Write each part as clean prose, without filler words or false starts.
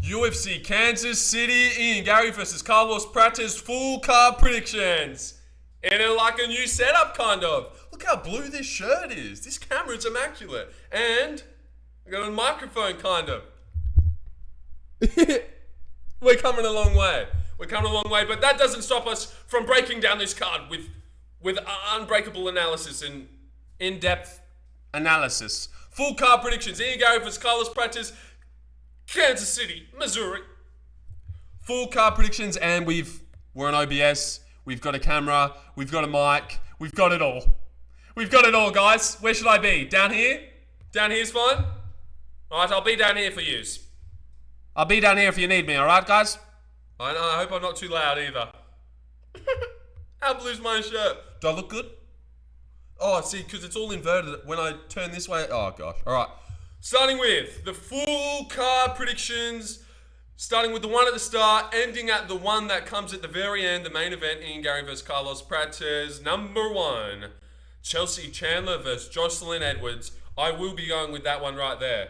UFC Kansas City, Ian Garry versus Carlos Prates, full card predictions. And it like a new setup, kind of. Look how blue this shirt is. This camera is immaculate. And I got a microphone, kind of. We're coming a long way. We're coming a long way, but that doesn't stop us from breaking down this card with unbreakable analysis and in-depth analysis. Full card predictions. Ian Garry versus Carlos Prates, Kansas City, Missouri. Full card predictions, and we're on OBS. We've got a camera. We've got a mic. We've got it all. We've got it all, guys. Where should I be? Down here? Down here's fine? Alright, I'll be down here for yous. I'll be down here if you need me, alright, guys? I know, I hope I'm not too loud either. How blue's my shirt? Do I look good? Oh, see, because it's all inverted. When I turn this way... Oh, gosh. Alright. Starting with the full card predictions. Starting with the one at the start, ending at the one that comes at the very end, the main event, Ian Garry versus Carlos Prates. Number 1, Chelsea Chandler versus Joselyne Edwards. I will be going with that one right there.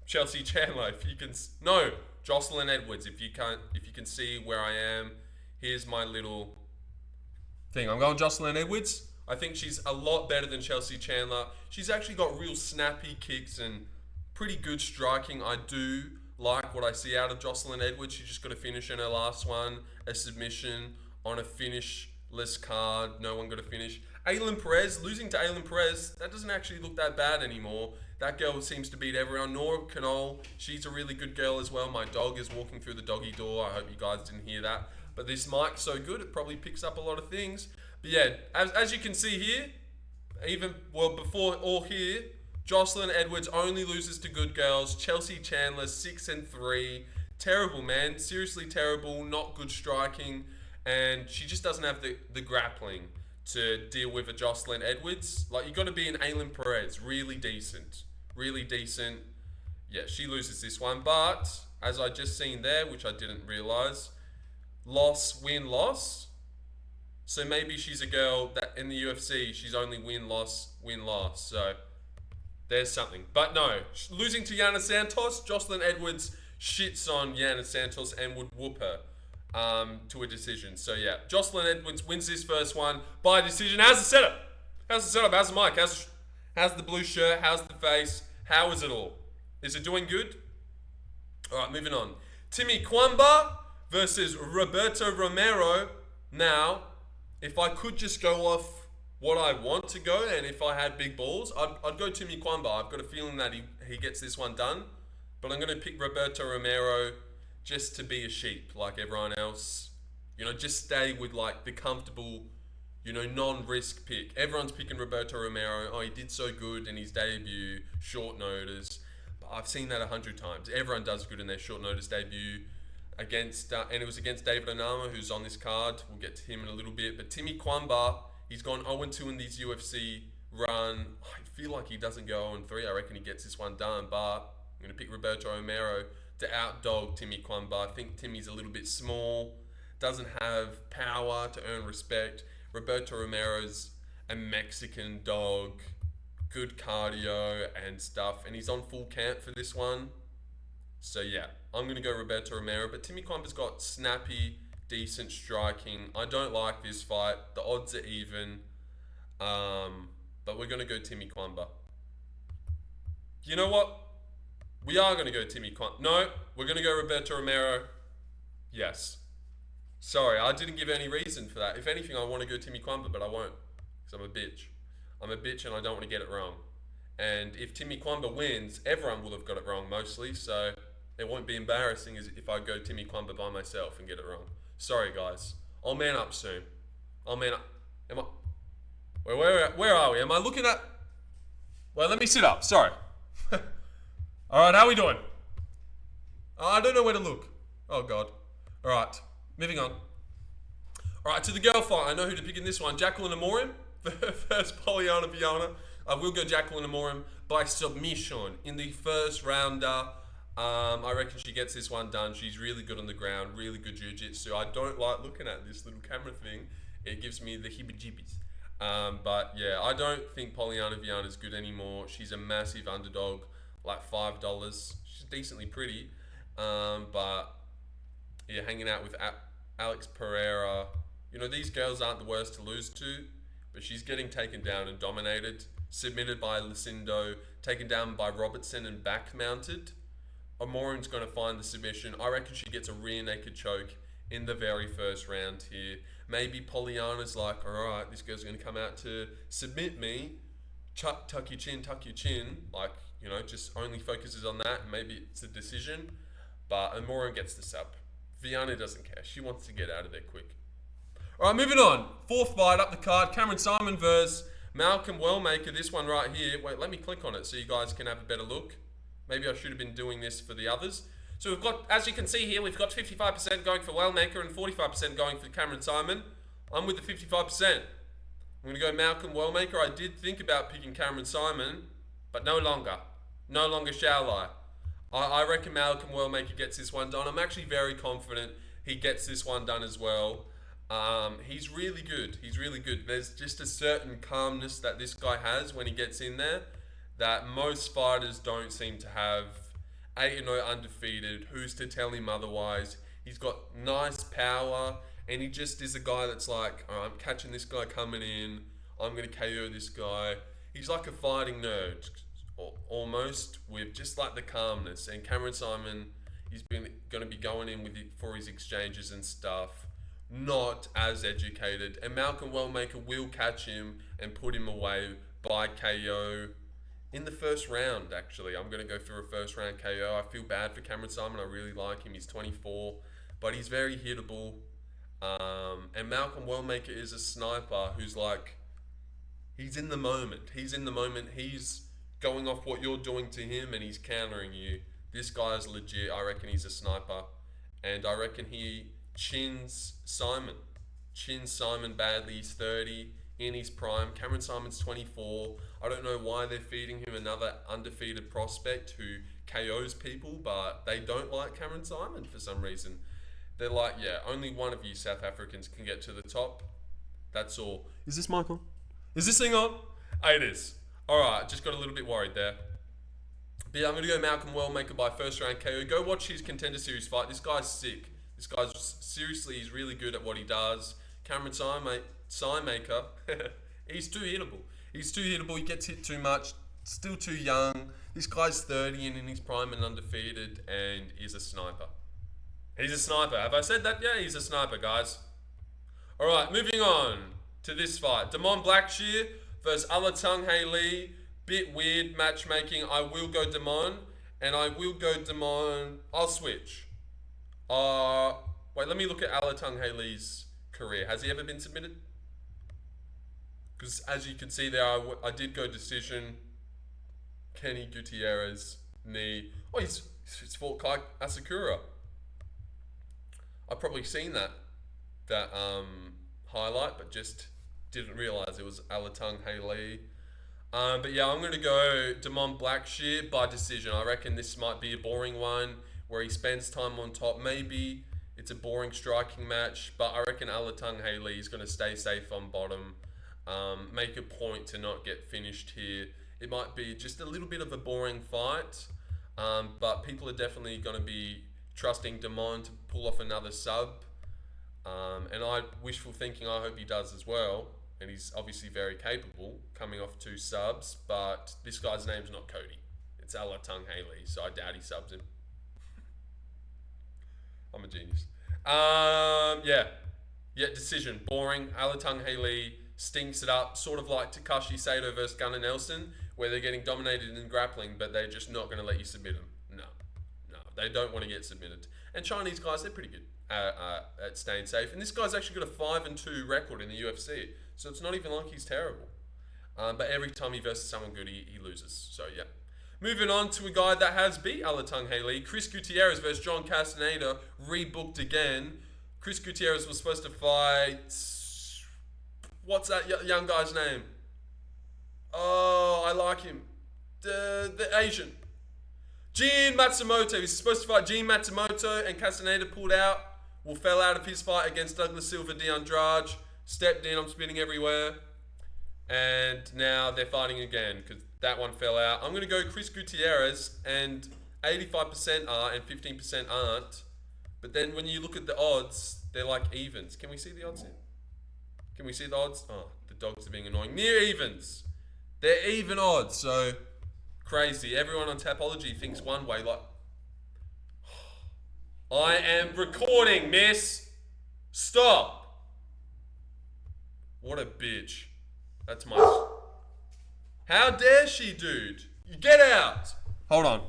Chelsea Chandler, if you can... No, Joselyne Edwards, if you can see where I am. Here's my little thing. I'm going Joselyne Edwards. I think she's a lot better than Chelsea Chandler. She's actually got real snappy kicks and pretty good striking. I do like what I see out of Joselyne Edwards. She just got a finish in her last one, a submission on a finishless card. No one got a finish. Ailin Perez, losing to Ailin Perez, that doesn't actually look that bad anymore. That girl seems to beat everyone. Nora Canole, she's a really good girl as well. My dog is walking through the doggy door. I hope you guys didn't hear that. But this mic's so good, it probably picks up a lot of things. But yeah, as you can see here, before all here, Joselyne Edwards only loses to good girls. Chelsea Chandler, 6-3. Terrible, man. Seriously terrible. Not good striking. And she just doesn't have the grappling to deal with a Joselyne Edwards. Like, you got to be an Ailin Perez. Really decent. Really decent. Yeah, she loses this one. But, as I just seen there, which I didn't realise, loss, win, loss. So maybe she's a girl that in the UFC, she's only win, loss. So there's something. But no, losing to Yana Santos, Joselyne Edwards shits on Yana Santos and would whoop her to a decision. So yeah, Joselyne Edwards wins this first one by decision. How's the setup? How's the mic? How's the blue shirt? How's the face? How is it all? Is it doing good? All right, moving on. Timmy Cuamba versus Roberto Romero. Now, if I could just go off what I want to go, and if I had big balls, I'd go Timmy Cuamba. I've got a feeling that he gets this one done. But I'm going to pick Roberto Romero just to be a sheep like everyone else. You know, just stay with like the comfortable, you know, non-risk pick. Everyone's picking Roberto Romero. Oh, he did so good in his debut, short notice. But I've seen that 100 times. Everyone does good in their short notice debut. Against and it was against David Onama, who's on this card. We'll get to him in a little bit. But Timmy Cuamba, he's gone 0-2 in these UFC run. I feel like he doesn't go 0-3. I reckon he gets this one done. But I'm going to pick Roberto Romero to outdog Timmy Cuamba. I think Timmy's a little bit small, doesn't have power to earn respect. Roberto Romero's a Mexican dog, good cardio and stuff. And he's on full camp for this one. So yeah, I'm going to go Roberto Romero, but Timmy Cuamba's got snappy, decent striking. I don't like this fight. The odds are even, but we're going to go Timmy Cuamba. You know what? We are going to go Timmy Cuamba. No, we're going to go Roberto Romero. Yes. Sorry, I didn't give any reason for that. If anything, I want to go Timmy Cuamba, but I won't, because I'm a bitch. I'm a bitch and I don't want to get it wrong. And if Timmy Cuamba wins, everyone will have got it wrong mostly, so it won't be embarrassing as if I go Timmy Cuamba by myself and get it wrong. Sorry, guys. I'll man up soon. I'll man up. Am I... Where are we? Am I looking at... Well, let me sit up. Sorry. Alright, how we doing? I don't know where to look. Oh, God. Alright, moving on. Alright, to the girl fight. I know who to pick in this one. Jaqueline Amorim versus Polyana Viana. I will go Jaqueline Amorim by submission in the first rounder. I reckon she gets this one done. She's really good on the ground, really good jiu-jitsu. I don't like looking at this little camera thing. It gives me the heebie-jeebies. But yeah, I don't think Polyana Viana is good anymore. She's a massive underdog, like $5. She's decently pretty. But yeah, hanging out with Alex Pereira. You know, these girls aren't the worst to lose to, but she's getting taken down and dominated. Submitted by Lucindo, taken down by Robertson and back mounted. Amorim's going to find the submission. I reckon she gets a rear naked choke in the very first round here. Maybe Polyana's like, alright, this girl's going to come out to submit me. Tuck your chin, tuck your chin. Like, you know, just only focuses on that. Maybe it's a decision. But Amorim gets the sub. Viana doesn't care. She wants to get out of there quick. Alright, moving on. Fourth fight up the card. Cameron Saiiman versus Malcom Wellmaker. This one right here. Wait, let me click on it so you guys can have a better look. Maybe I should have been doing this for the others. So we've got, as you can see here, we've got 55% going for Wellmaker and 45% going for Cameron Saiiman. I'm with the 55%. I'm going to go Malcom Wellmaker. I did think about picking Cameron Saiiman, but no longer. No longer shall I. I reckon Malcom Wellmaker gets this one done. I'm actually very confident he gets this one done as well. He's really good. He's really good. There's just a certain calmness that this guy has when he gets in there that most fighters don't seem to have. 8-0 undefeated. Who's to tell him otherwise? He's got nice power, and he just is a guy that's like, all right, I'm catching this guy coming in. I'm going to KO this guy. He's like a fighting nerd, almost, with just like the calmness. And Cameron Saiiman, he's been going to be going in with for his exchanges and stuff, not as educated. And Malcom Wellmaker will catch him and put him away by KO. In the first round, actually. I'm going to go for a first round KO. I feel bad for Cameron Saiiman. I really like him. He's 24, but he's very hittable. And Malcom Wellmaker is a sniper who's like, he's in the moment. He's in the moment. He's going off what you're doing to him and he's countering you. This guy's legit. I reckon he's a sniper. And I reckon he chins Saiiman. Chins Saiiman badly. He's 30. In his prime. Cameron Saiiman's 24. I don't know why they're feeding him another undefeated prospect who KOs people, but they don't like Cameron Saiiman for some reason. They're like, yeah, only one of you South Africans can get to the top. That's all. Is this Michael? Is this thing on? It is. Alright, just got a little bit worried there. But yeah, I'm going to go Malcom Wellmaker by first round KO. Go watch his Contender Series fight. This guy's sick. This guy's, seriously, he's really good at what he does. Cameron Saiimaker, he's too hittable. He's too hittable. He gets hit too much. Still too young. This guy's 30 and in his prime and undefeated, and he's a sniper. He's a sniper. Have I said that? Yeah, he's a sniper, guys. All right, moving on to this fight. Damon Blackshear versus Alatengheili. Bit weird matchmaking. I will go Damon, and I will go Damon. I'll switch. Wait, let me look at Alatengheili's career. Has he ever been submitted? Because as you can see there, I did go decision. Kenny Gutierrez, knee. Oh, he's fought Kai Asakura. I've probably seen that highlight, but just didn't realize it was Alatengheili. But yeah, I'm going to go Damon Blackshear by decision. I reckon this might be a boring one where he spends time on top. Maybe it's a boring striking match, but I reckon Alatengheili is going to stay safe on bottom. Make a point to not get finished here. It might be just a little bit of a boring fight, but people are definitely going to be trusting Damon to pull off another sub. And I wishful thinking, I hope he does as well. And he's obviously very capable, coming off 2 subs, but this guy's name's not Cody. It's Alatengheili, so I doubt he subs him. I'm a genius. Yeah, decision. Boring. Alatengheili stinks it up, sort of like Takashi Sato versus Gunnar Nelson, where they're getting dominated in grappling, but they're just not going to let you submit them. No, they don't want to get submitted. And Chinese guys, they're pretty good at staying safe. And this guy's actually got a 5-2 record in the UFC, so it's not even like he's terrible. But every time he versus someone good, he loses. So yeah. Moving on to a guy that has beat Alatengheili, Chris Gutierrez versus John Casteneda, rebooked again. Chris Gutierrez was supposed to fight... What's that young guy's name? Oh, I like him. The Asian. Gene Matsumoto. He's supposed to fight Gene Matsumoto, and Casteneda pulled out. Fell out of his fight against Douglas Silva de Andrade. Stepped in, I'm spinning everywhere. And now they're fighting again, because that one fell out. I'm going to go Chris Gutierrez, and 85% are and 15% aren't. But then when you look at the odds, they're like evens. Can we see the odds here? Can we see the odds? Oh, the dogs are being annoying. Near evens. They're even odds, so crazy. Everyone on Tapology thinks one way. Like, I am recording, miss. Stop. What a bitch. That's my... How dare she, dude? You get out. Hold on.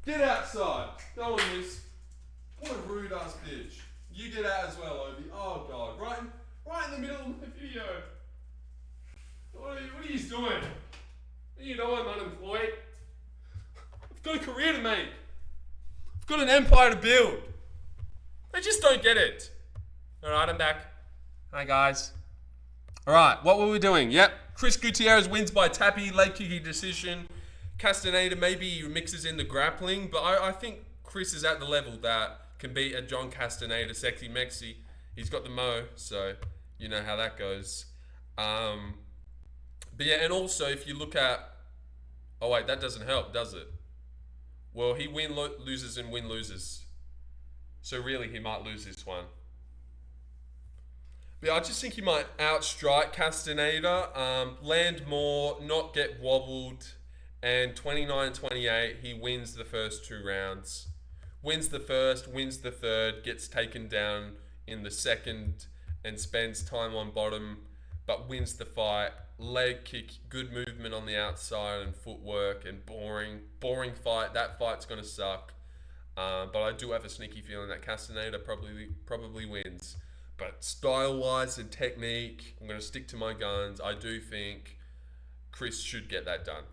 Get outside. Go on, miss. What a rude ass bitch. You get out as well, Obi. Oh god. Right in the middle of the video. What are you doing? What are you doing, unemployed? I've got a career to make. I've got an empire to build. I just don't get it. Alright, I'm back. Hi guys. Alright, what were we doing? Yep. Chris Gutierrez wins by tappy, leg kicky decision. Casteneda maybe mixes in the grappling, but I think Chris is at the level that can beat a John Casteneda, sexy Mexi. He's got the mo, so you know how that goes. But yeah, and also if you look at... Oh wait, that doesn't help, does it? Well, he loses and loses. So really, he might lose this one. But yeah, I just think he might outstrike Casteneda, land more, not get wobbled, and 29-28, he wins the first 2 rounds. Wins the first, wins the third, gets taken down in the second, and spends time on bottom, but wins the fight. Leg kick, good movement on the outside, and footwork, and boring fight. That fight's going to suck. But I do have a sneaky feeling that Casteneda probably wins. But style-wise and technique, I'm going to stick to my guns. I do think Chris should get that done.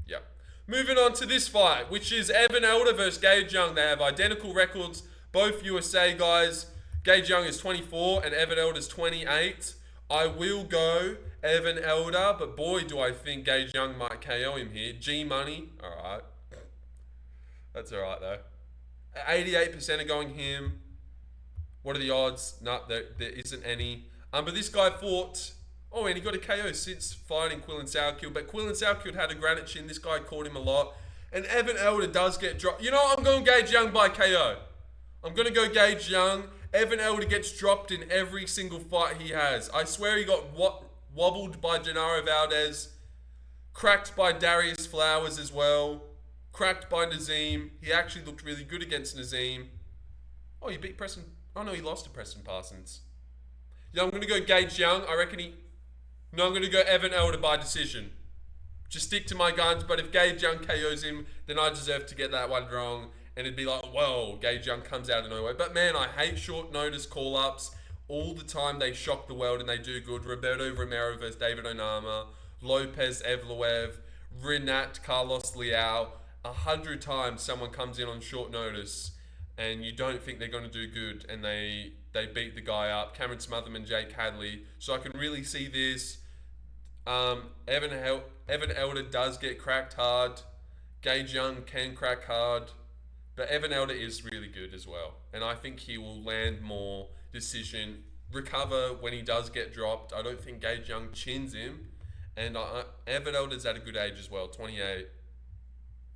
Yep. Moving on to this fight, which is Evan Elder versus Gage Young. They have identical records, both USA guys. Gage Young is 24 and Evan Elder is 28. I will go Evan Elder, but boy, do I think Gage Young might KO him here. G Money, all right. That's all right, though. 88% are going him. What are the odds? No, there isn't any. But this guy fought... Oh, and he got a KO since fighting Quillan Sourkill. But Quillan Sourkill had a granite chin. This guy caught him a lot. And Evan Elder does get dropped. You know what? I'm going Gage Young by KO. I'm going to go Gage Young. Evan Elder gets dropped in every single fight he has. I swear he got wobbled by Gennaro Valdez. Cracked by Darius Flowers as well. Cracked by Nazim. He actually looked really good against Nazim. Oh, he beat Preston... Oh, no, he lost to Preston Parsons. Yeah, I'm going to go Gage Young. I reckon he... No, I'm going to go Evan Elder by decision. Just stick to my guns, but if Gage Young KOs him, then I deserve to get that one wrong. And it'd be like, whoa, Gage Young comes out of nowhere. But man, I hate short notice call-ups. All the time they shock the world and they do good. Roberto Romero versus David Onama. Lopez Evloev. Rinat Carlos Leao. 100 times someone comes in on short notice and you don't think they're going to do good, and they beat the guy up. Cameron Smotherman, Jake Hadley. So I can really see this. Evan Elder does get cracked hard. Gage Young can crack hard. But Evan Elder is really good as well. And I think he will land more decision, recover when he does get dropped. I don't think Gage Young chins him. And Evan Elder's at a good age as well, 28.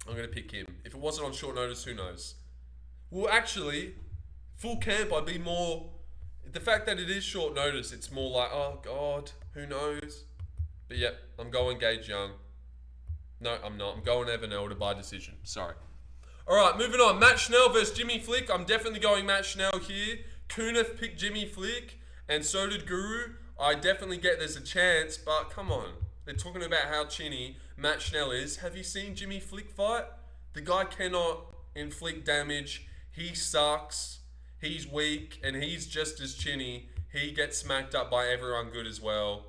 I'm going to pick him. If it wasn't on short notice, who knows? Well, actually, full camp, I'd be more... The fact that it is short notice, it's more like, oh, God, who knows? But yeah, I'm going Gage Young. No, I'm not. I'm going Evan Elder by decision. Sorry. All right, moving on. Matt Schnell versus Jimmy Flick. I'm definitely going Matt Schnell here. Kunith picked Jimmy Flick, and so did Guru. I definitely get there's a chance, but come on. They're talking about how chinny Matt Schnell is. Have you seen Jimmy Flick fight? The guy cannot inflict damage. He sucks. He's weak, and he's just as chinny. He gets smacked up by everyone good as well.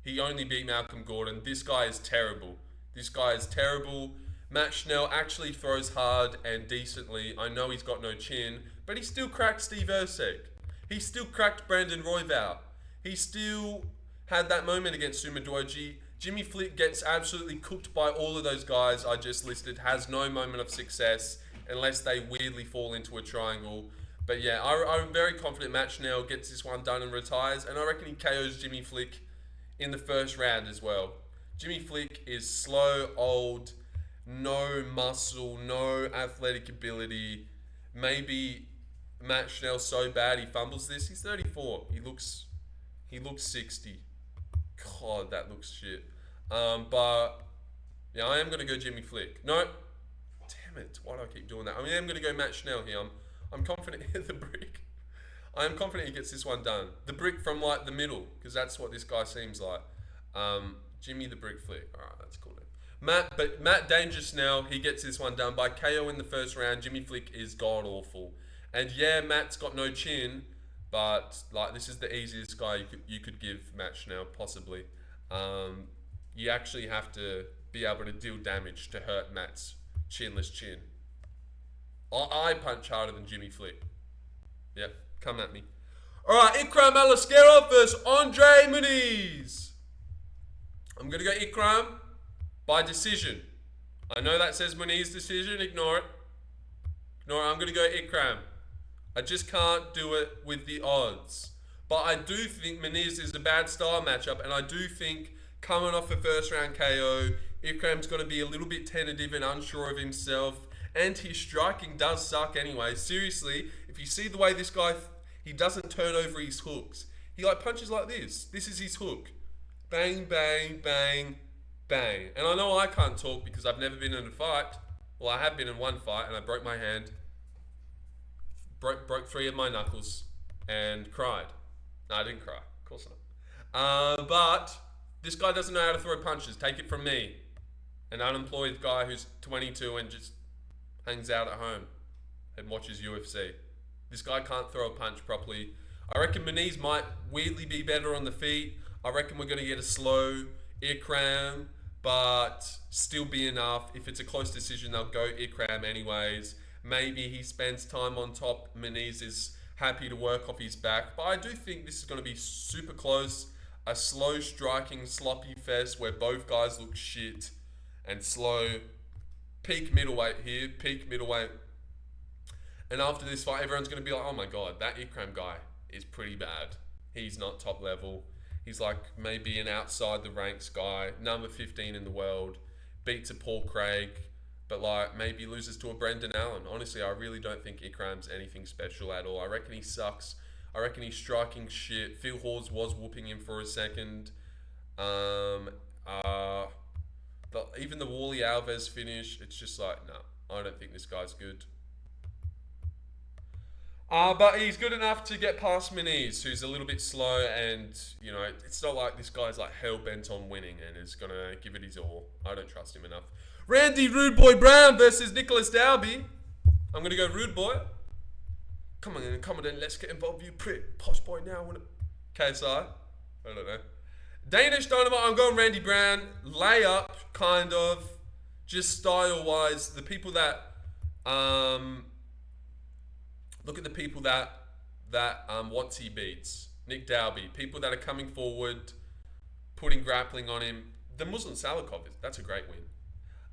He only beat Malcolm Gordon. This guy is terrible. This guy is terrible. Matt Schnell actually throws hard and decently. I know he's got no chin, but he still cracked Steve Erceg. He still cracked Brandon Royval. He still had that moment against Sumadwoji. Jimmy Flick gets absolutely cooked by all of those guys I just listed. Has no moment of success unless they weirdly fall into a triangle. But yeah, I'm very confident Matt Schnell gets this one done and retires. And I reckon he KOs Jimmy Flick in the first round as well. Jimmy Flick is slow, old, no muscle, no athletic ability. Maybe Matt Schnell's so bad he fumbles this. He's 34. He looks 60. God, that looks shit. But yeah, I am gonna go Jimmy Flick. No, damn it. Why do I keep doing that? I am gonna go Matt Schnell here. I'm confident the brick. I am confident he gets this one done. The brick from like the middle, because that's what this guy seems like. Jimmy the Brick Flick. All right, that's cool. Matt Danger Snell, he gets this one done by KO in the first round. Jimmy Flick is god awful, and yeah, Matt's got no chin, but like this is the easiest guy you could give Matt Schnell possibly. You actually have to be able to deal damage to hurt Matt's chinless chin. I punch harder than Jimmy Flick. Yep, come at me. All right, Ikram Aliskerov versus Andre Muniz. I'm gonna go Ikram by decision. I know that says Muniz decision. Ignore it. Ignore it. I'm gonna go Ikram. I just can't do it with the odds. But I do think Muniz is a bad style matchup, and I do think coming off a first round KO, Ikram's going to be a little bit tentative and unsure of himself, and his striking does suck anyway. Seriously, if you see the way this guy, he doesn't turn over his hooks. He like punches like this. This is his hook. Bang, bang, bang, bang. And I know I can't talk because I've never been in a fight. Well, I have been in one fight and I broke my hand. Broke 3 of my knuckles and cried. No, I didn't cry. Of course not. But this guy doesn't know how to throw punches. Take it from me. An unemployed guy who's 22 and just hangs out at home and watches UFC. This guy can't throw a punch properly. I reckon Muniz might weirdly be better on the feet. I reckon we're going to get a slow Ikram, but still be enough. If it's a close decision, they'll go Ikram anyways. Maybe he spends time on top. Muniz is happy to work off his back. But I do think this is going to be super close. A slow striking, sloppy fest where both guys look shit and slow. Peak middleweight here. Peak middleweight. And after this fight, everyone's going to be like, oh my god, that Ikram guy is pretty bad. He's not top level. He's like maybe an outside the ranks guy, number 15 in the world, beats a Paul Craig, but like maybe loses to a Brendan Allen. Honestly, I really don't think Ikram's anything special at all. I reckon he sucks. I reckon he's striking shit. Phil Hawes was whooping him for a second. Even the Wally Alves finish, it's just like, no, I don't think this guy's good. But he's good enough to get past Muniz, who's a little bit slow, and you know it's not like this guy's like hell bent on winning and is gonna give it his all. I don't trust him enough. Randy Rude Boy Brown versus Nicolas Dalby. I'm gonna go Rude Boy. Come on then, let's get involved. You prick, posh boy now. KSI. I don't know. Danish Dynamite. I'm going Randy Brown. Layup, kind of, just style wise. The people that look at the people that Watsy beats. Nick Dalby. People that are coming forward, putting grappling on him. The Muslim Salikov, that's a great win.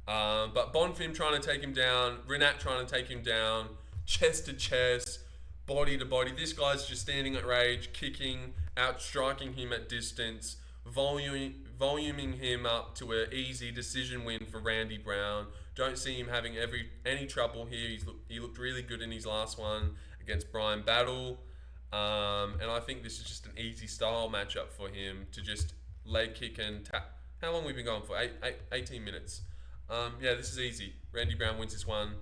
But Bonfim trying to take him down. Rinat trying to take him down. Chest to chest. Body to body. This guy's just standing at rage, kicking, outstriking him at distance, voluming him up to an easy decision win for Randy Brown. Don't see him having any trouble here. He looked really good in his last one against Brian Battle. And I think this is just an easy style matchup for him to just leg kick and tap. How long have we been going for? 18 minutes. Yeah, this is easy. Randy Brown wins this one.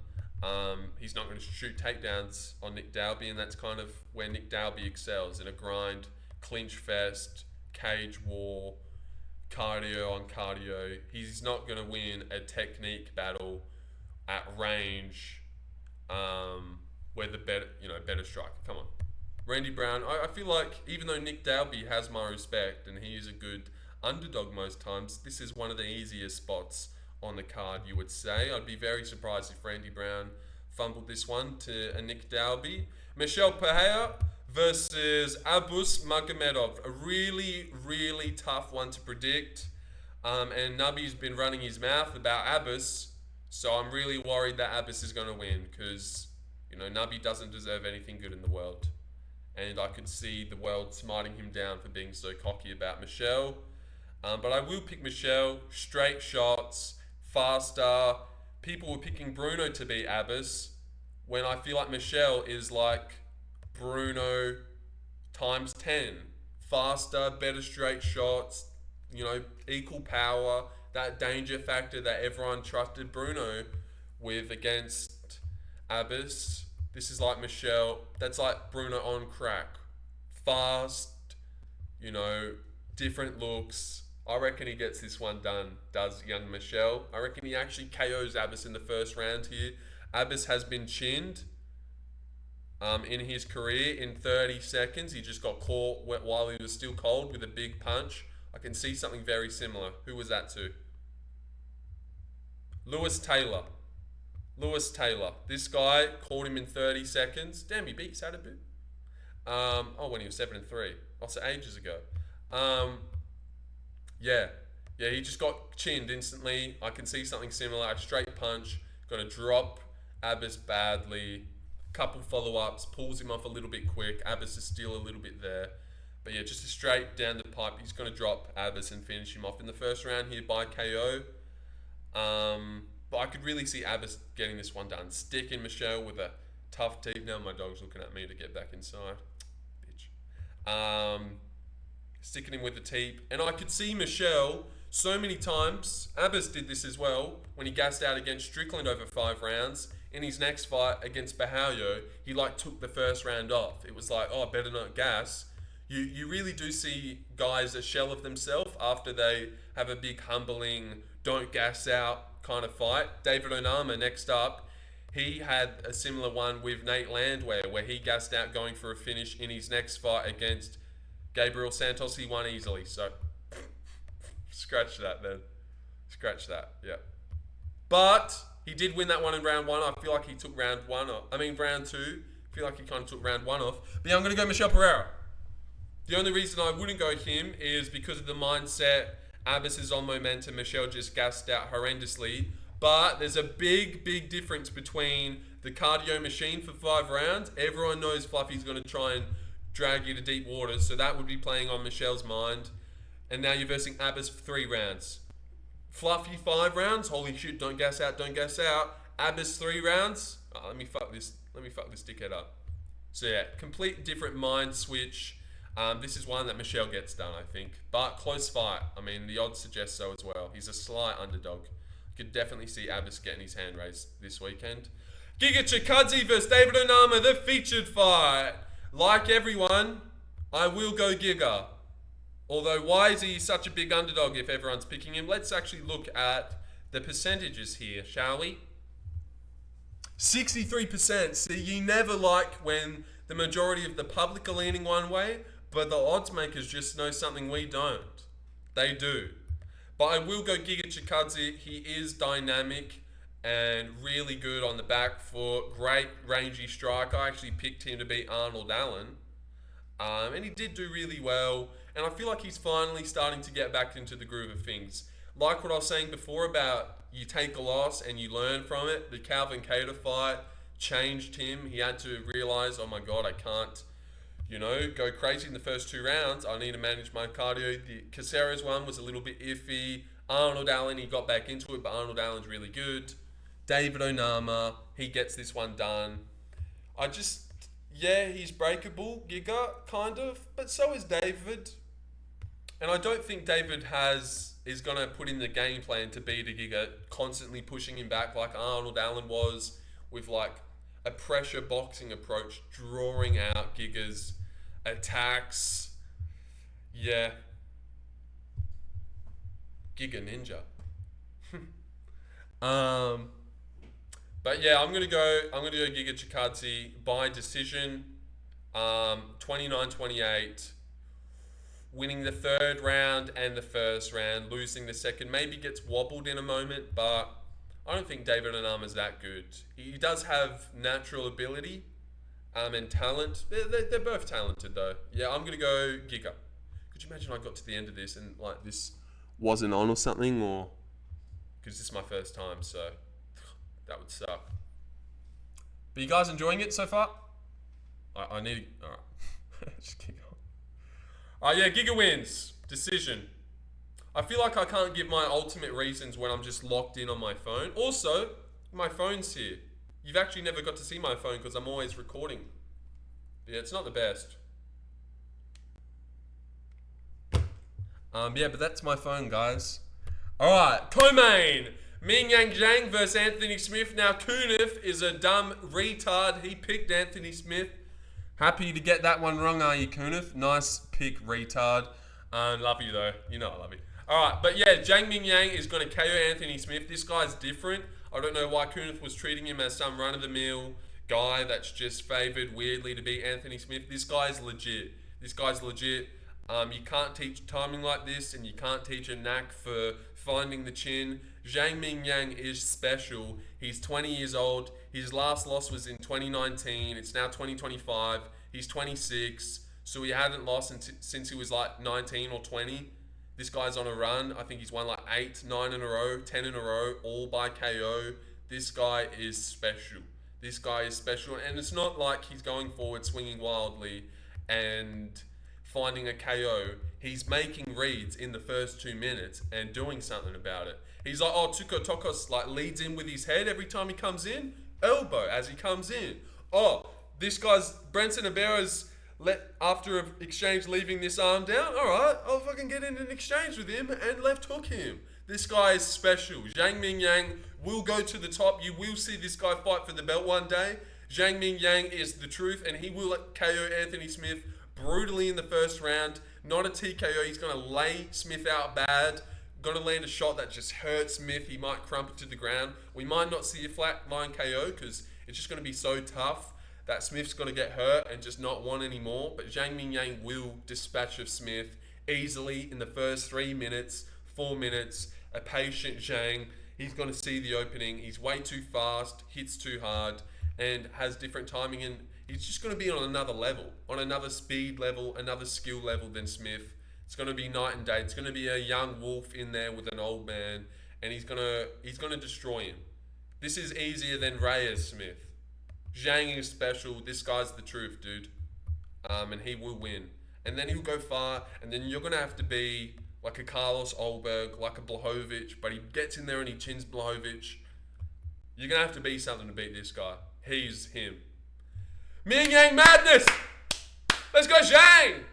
He's not going to shoot takedowns on Nick Dalby, and that's kind of where Nick Dalby excels, in a grind, clinch fest, cage war, cardio on cardio. He's not going to win a technique battle at range where the better striker. Come on. Randy Brown, I feel like even though Nick Dalby has my respect and he is a good underdog most times, this is one of the easiest spots on the card, you would say. I'd be very surprised if Randy Brown fumbled this one to a Nick Dalby. Michel Pereria versus Abus Magomedov. A really, really tough one to predict. And Nubby's been running his mouth about Abus, so I'm really worried that Abus is going to win because, you know, Nubby doesn't deserve anything good in the world. And I could see the world smiting him down for being so cocky about Michel. But I will pick Michel. Straight shots, faster, people were picking Bruno to beat Abbas, when I feel like Michel is like Bruno times 10. Faster, better straight shots, equal power, that danger factor that everyone trusted Bruno with against Abbas. This is like Michel. That's like Bruno on crack. Fast, different looks. I reckon he gets this one done, does young Michel. I reckon he actually KOs Abbas in the first round here. Abbas has been chinned in his career in 30 seconds. He just got caught while he was still cold with a big punch. I can see something very similar. Who was that to? Lewis Taylor. This guy caught him in 30 seconds. Damn, he beat Sadabu. When he was 7-3. Also ages ago. Yeah, he just got chinned instantly. I can see something similar. A straight punch. Gonna drop Abbas badly. Couple follow-ups. Pulls him off a little bit quick. Abbas is still a little bit there. But yeah, just a straight down the pipe. He's gonna drop Abbas and finish him off in the first round here by KO. But I could really see Abbas getting this one done. Sticking Michel with a tough teep. Now my dog's looking at me to get back inside. Bitch. Sticking him with the teep. And I could see Michel so many times. Abbas did this as well when he gassed out against Strickland over 5 rounds. In his next fight against Bahallo, he took the first round off. It was like, better not gas. You really do see guys a shell of themselves after they have a big humbling, don't gas out kind of fight. David Onama next up, he had a similar one with Nate Landwehr where he gassed out going for a finish in his next fight against Gabriel Santos. He won easily, so scratch that then. Scratch that, yeah. But he did win that one in round 1. I feel like he took round 2. I feel like he kind of took round 1 off. But yeah, I'm going to go Michel Pereira. The only reason I wouldn't go him is because of the mindset. Abbas is on momentum. Michel just gassed out horrendously. But there's a big, big difference between the cardio machine for 5 rounds. Everyone knows Fluffy's going to try and drag you to deep waters. So that would be playing on Michel's mind. And now you're versing Abbas for 3 rounds. Fluffy 5 rounds. Holy shit, don't gas out. Abbas 3 rounds. Let me fuck this dickhead up. So yeah, complete different mind switch. This is one that Michel gets done, I think. But close fight. I mean, the odds suggest so as well. He's a slight underdog. You could definitely see Abbas getting his hand raised this weekend. Giga Chikadze versus David Onama, the featured fight. Like everyone, I will go Giga. Although, why is he such a big underdog if everyone's picking him? Let's actually look at the percentages here, shall we? 63%. See, you never like when the majority of the public are leaning one way, but the odds makers just know something we don't. They do. But I will go Giga Chikadze. He is dynamic and really good on the back foot. Great rangy strike. I actually picked him to beat Arnold Allen. And he did do really well. And I feel like he's finally starting to get back into the groove of things. Like what I was saying before about you take a loss and you learn from it. The Calvin Kattar fight changed him. He had to realize, oh my God, I can't, go crazy in the first 2 rounds. I need to manage my cardio. The Caceres one was a little bit iffy. Arnold Allen, he got back into it, but Arnold Allen's really good. David Onama, he gets this one done. He's breakable, Giga, kind of, but so is David. And I don't think David is going to put in the game plan to beat a Giga, constantly pushing him back like Arnold Allen was, with a pressure boxing approach, drawing out Giga's attacks. Yeah. Giga Ninja. But yeah, I'm gonna go Giga Chikadze by decision. 29-28. Winning the 3rd round and the 1st round, losing the 2nd. Maybe gets wobbled in a moment, but I don't think David Onama's that good. He does have natural ability and talent. They're both talented though. Yeah, I'm gonna go Giga. Could you imagine I got to the end of this and this wasn't on or something, or because this is my first time, so that would suck. But you guys enjoying it so far? I need. All right, just keep going. Yeah, Giga wins decision. I feel like I can't give my ultimate reasons when I'm just locked in on my phone. Also, my phone's here. You've actually never got to see my phone because I'm always recording. Yeah, it's not the best. Yeah, but that's my phone, guys. Alright, co-main. Ming Yang Zhang versus Anthony Smith. Now, Kunif is a dumb retard. He picked Anthony Smith. Happy to get that one wrong, are you, Kunif? Nice pick, retard. Love you, though. You know I love you. Alright, but yeah, Zhang Ming Yang is going to KO Anthony Smith. This guy's different. I don't know why Kunif was treating him as some run-of-the-mill guy that's just favoured weirdly to beat Anthony Smith. This guy's legit. You can't teach timing like this, and you can't teach a knack for finding the chin. Zhang Ming Yang is special. He's 20 years old. His last loss was in 2019. It's now 2025. He's 26, so he hadn't lost since he was like 19 or 20. This guy's on a run. I think he's won like 8, 9 in a row, 10 in a row, all by KO. This guy is special. And it's not like he's going forward, swinging wildly, and finding a KO. He's making reads in the first 2 minutes and doing something about it. He's like, oh, Tuko Tokos like leads in with his head every time he comes in. Elbow as he comes in. Oh, this guy's Branson Ibero's after an exchange leaving this arm down. All right, I'll fucking get in an exchange with him and left hook him. This guy is special. Zhang Ming Yang will go to the top. You will see this guy fight for the belt one day. Zhang Ming Yang is the truth, and he will KO Anthony Smith brutally in the first round. Not a TKO. He's going to lay Smith out bad. Going to land a shot that just hurts Smith. He might crumple to the ground. We might not see a flat line KO because it's just going to be so tough that Smith's going to get hurt and just not want anymore. But Zhang Ming Yang will dispatch of Smith easily in the first 3 minutes, 4 minutes. A patient Zhang. He's going to see the opening. He's way too fast, hits too hard, and has different timing. And he's just going to be on another level, on another speed level, another skill level than Smith. It's going to be night and day. It's going to be a young wolf in there with an old man, and he's going to destroy him. This is easier than Reyes Smith. Zhang is special. This guy's the truth, dude. And he will win. And then he'll go far, and then you're going to have to be like a Carlos Olberg, like a Blachowicz, but he gets in there and he chins Blachowicz. You're going to have to be something to beat this guy. He's him. Ming Yang madness! Let's go, Zhang!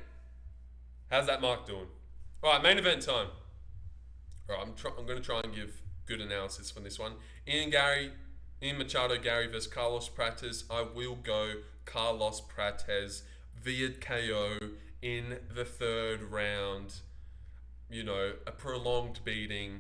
How's that mark doing? All right, main event time. All right, I'm going to try and give good analysis for this one. Ian Machado Garry versus Carlos Prates. I will go Carlos Prates via KO in the third round. You know, a prolonged beating,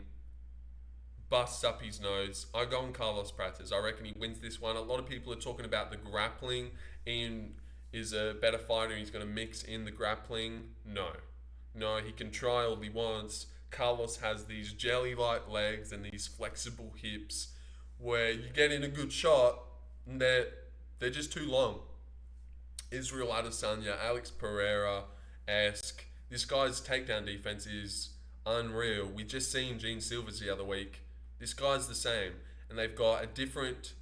busts up his nose. I go on Carlos Prates. I reckon he wins this one. A lot of people are talking about the grappling. Ian is a better fighter. He's going to mix in the grappling. No, he can try all he wants. Carlos has these jelly-like legs and these flexible hips where you get in a good shot and they're just too long. Israel Adesanya, Alex Pereira-esque. This guy's takedown defense is unreal. We just seen Gene Silvers the other week. This guy's the same, and they've got a different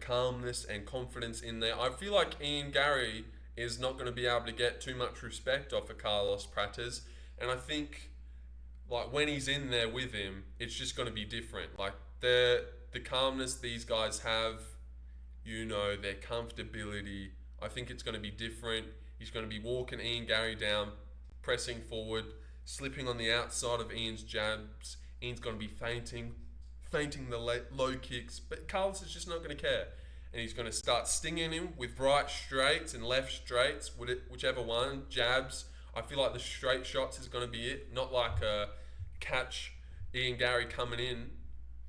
calmness and confidence in there. I feel like Ian Garry is not going to be able to get too much respect off of Carlos Prates, and I think like when he's in there with him, it's just going to be different. Like the calmness these guys have, you know, their comfortability. I think it's going to be different. He's going to be walking Ian Garry down, pressing forward, slipping on the outside of Ian's jabs. Ian's going to be feinting the low kicks, but Carlos is just not going to care. And he's going to start stinging him with right straights and left straights, whichever one, jabs. I feel like the straight shots is going to be it, not like a catch Ian Garry coming in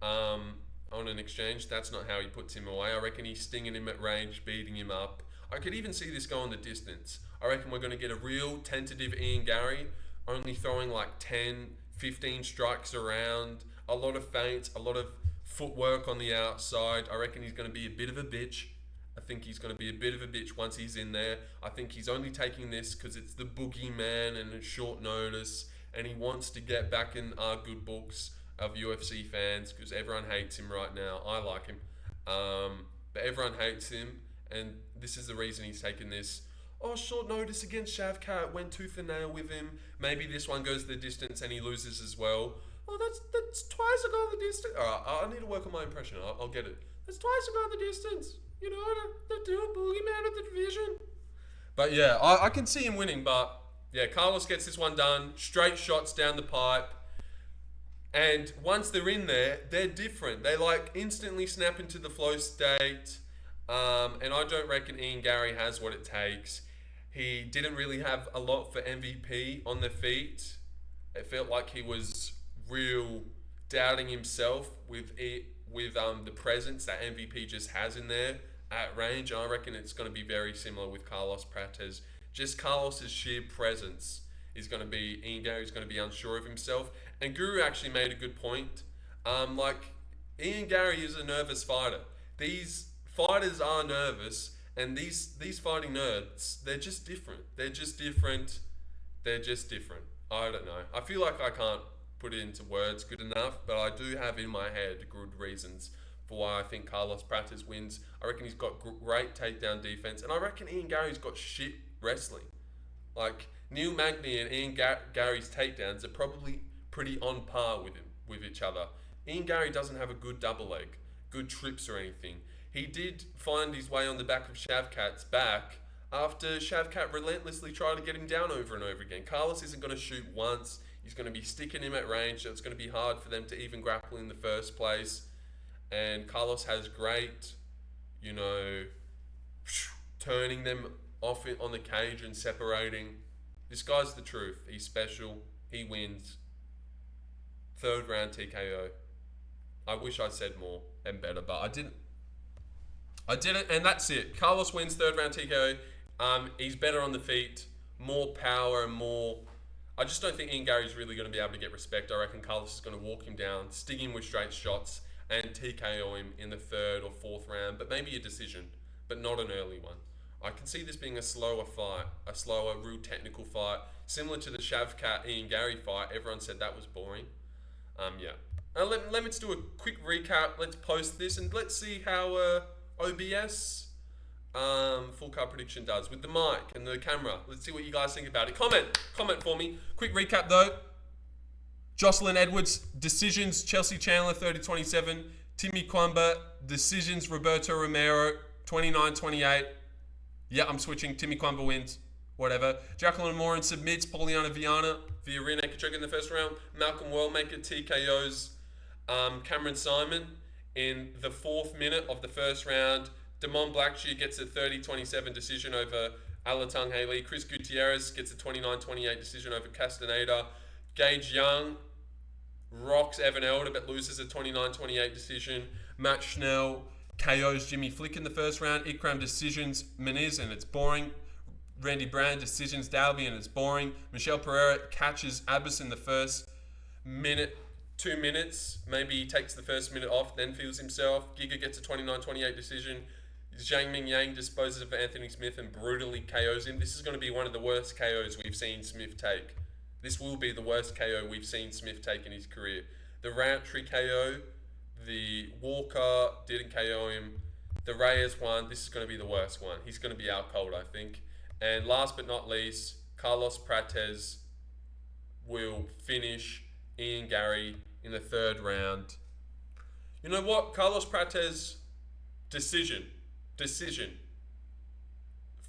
on an exchange. That's not how he puts him away. I reckon he's stinging him at range, beating him up. I could even see this going the distance. I reckon we're going to get a real tentative Ian Garry, only throwing like 10, 15 strikes around, a lot of feints, a lot of footwork on the outside. I reckon he's going to be a bit of a bitch. I think he's going to be a bit of a bitch once he's in there. I think he's only taking this because it's the boogeyman and it's short notice, and he wants to get back in our good books of UFC fans because everyone hates him right now. I like him. But everyone hates him, and this is the reason he's taking this. Oh, short notice against Shavkat, went tooth and nail with him. Maybe this one goes the distance and he loses as well. Oh, that's twice a goal in the distance. All right, I need to work on my impression. I'll get it. That's twice a goal in the distance. You know, the dual boogeyman of the division. But yeah, I can see him winning. But yeah, Carlos gets this one done. Straight shots down the pipe. And once they're in there, they're different. They like instantly snap into the flow state. And I don't reckon Ian Garry has what it takes. He didn't really have a lot for MVP on the feet. It felt like he was real doubting himself with the presence that MVP just has in there at range. And I reckon it's going to be very similar with Carlos Prates. Just Carlos's sheer presence is going to be, Ian Garry's going to be unsure of himself. And Guru actually made a good point. Ian Garry is a nervous fighter. These fighters are nervous, and these fighting nerds, they're just different. They're just different. I don't know. I feel like I can't put it into words good enough, but I do have in my head good reasons for why I think Carlos Prates wins. I reckon he's got great takedown defense, and I reckon Ian Garry's got shit wrestling. Like, Neil Magny and Ian Garry's takedowns are probably pretty on par with each other. Ian Garry doesn't have a good double leg, good trips or anything. He did find his way on the back of Shavkat's back after Shavkat relentlessly tried to get him down over and over again. Carlos isn't going to shoot once. He's going to be sticking him at range, so it's going to be hard for them to even grapple in the first place. And Carlos has great, turning them off on the cage and separating. This guy's the truth. He's special. He wins. 3rd round TKO. I wish I said more and better, but I didn't. And that's it. Carlos wins 3rd round TKO. He's better on the feet, more power and more. I just don't think Ian Garry's really going to be able to get respect. I reckon Carlos is going to walk him down, stick him with straight shots, and TKO him in the 3rd or 4th round, but maybe a decision, but not an early one. I can see this being a slower fight, a slower, real technical fight, similar to the Shavkat Ian Garry fight. Everyone said that was boring. Let's do a quick recap. Let's post this and let's see how OBS full card prediction does with the mic and the camera. Let's see what you guys think about it. Comment for me. Quick recap though. Joselyne Edwards decisions. Chelsea Chandler 30-27. Timmy Cuamba decisions. Roberto Romero 29-28. Yeah, I'm switching. Timmy Cuamba wins. Whatever. Jaqueline Amorim submits Polyana Viana via rear naked choke in the 1st round. Malcom Wellmaker TKOs Cameron Saiiman in the 4th minute of the 1st round. Damon Blackshear gets a 30-27 decision over Alatengheili. Chris Gutierrez gets a 29-28 decision over Casteneda. Gage Young rocks Evan Elder but loses a 29-28 decision. Matt Schnell KOs Jimmy Flick in the 1st round. Ikram decisions Muniz and it's boring. Randy Brand decisions Dalby and it's boring. Michel Pereira catches Abbas in the 1st minute, 2 minutes. Maybe he takes the 1st minute off, then feels himself. Giga gets a 29-28 decision. Zhang Mingyang disposes of Anthony Smith and brutally KOs him. This is going to be one of the worst KOs we've seen Smith take. This will be the worst KO we've seen Smith take in his career. The Roundtree KO, the Walker didn't KO him. The Reyes one, this is going to be the worst one. He's going to be out cold, I think. And last but not least, Carlos Prates will finish Ian Garry in the 3rd round. You know what? Carlos Prates, decision.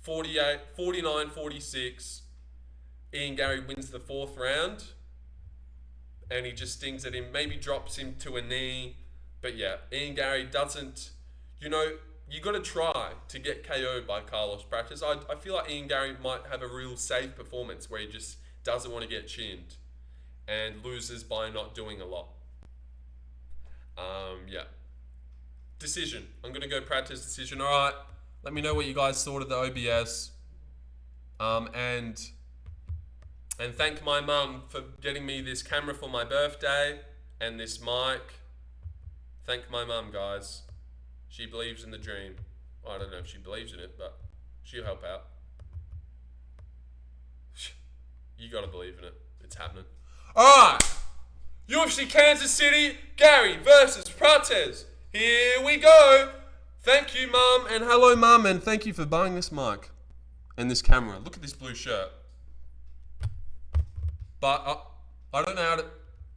49-46. Ian Garry wins the 4th round. And he just stings at him. Maybe drops him to a knee. But yeah, Ian Garry doesn't... you got to try to get KO'd by Carlos Prates. I feel like Ian Garry might have a real safe performance where he just doesn't want to get chinned and loses by not doing a lot. Yeah. Decision. I'm going to go Prates decision. All right. Let me know what you guys thought of the OBS. And thank my mum for getting me this camera for my birthday and this mic. Thank my mum, guys. She believes in the dream. Well, I don't know if she believes in it, but she'll help out. You gotta believe in it. It's happening. Alright! UFC Kansas City, Garry versus Prates. Here we go! Thank you, Mum, and hello, Mum, and thank you for buying this mic and this camera. Look at this blue shirt. But I don't know how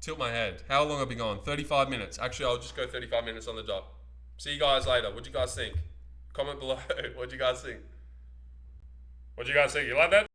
Tilt my head. How long have we gone? 35 minutes. Actually, I'll just go 35 minutes on the dot. See you guys later. What do you guys think? Comment below. What do you guys think? What do you guys think? You like that?